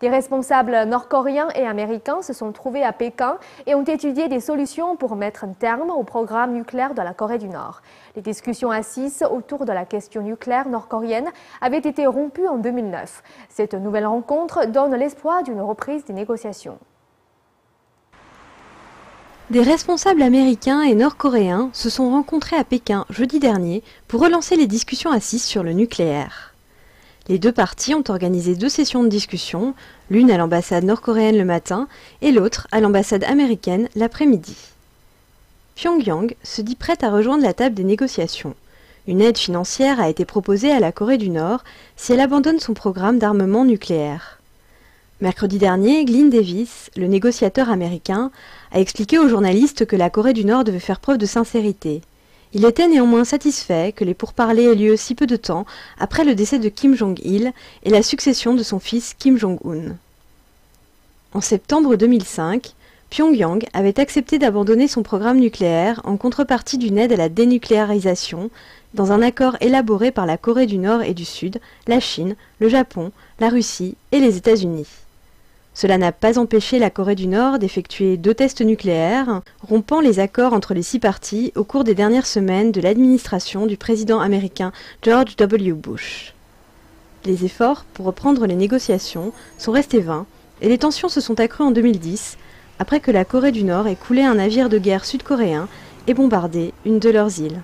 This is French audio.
Des responsables nord-coréens et américains se sont trouvés à Pékin et ont étudié des solutions pour mettre un terme au programme nucléaire de la Corée du Nord. Les discussions assises autour de la question nucléaire nord-coréenne avaient été rompues en 2009. Cette nouvelle rencontre donne l'espoir d'une reprise des négociations. Des responsables américains et nord-coréens se sont rencontrés à Pékin jeudi dernier pour relancer les discussions assises sur le nucléaire. Les deux parties ont organisé 2 sessions de discussion, l'une à l'ambassade nord-coréenne le matin et l'autre à l'ambassade américaine l'après-midi. Pyongyang se dit prête à rejoindre la table des négociations. Une aide financière a été proposée à la Corée du Nord si elle abandonne son programme d'armement nucléaire. Mercredi dernier, Glyn Davis, le négociateur américain, a expliqué aux journalistes que la Corée du Nord devait faire preuve de sincérité. Il était néanmoins satisfait que les pourparlers aient lieu si peu de temps après le décès de Kim Jong-il et la succession de son fils Kim Jong-un. En septembre 2005, Pyongyang avait accepté d'abandonner son programme nucléaire en contrepartie d'une aide à la dénucléarisation dans un accord élaboré par la Corée du Nord et du Sud, la Chine, le Japon, la Russie et les États-Unis. Cela n'a pas empêché la Corée du Nord d'effectuer 2 tests nucléaires, rompant les accords entre les 6 parties au cours des dernières semaines de l'administration du président américain George W. Bush. Les efforts pour reprendre les négociations sont restés vains et les tensions se sont accrues en 2010 après que la Corée du Nord ait coulé un navire de guerre sud-coréen et bombardé une de leurs îles.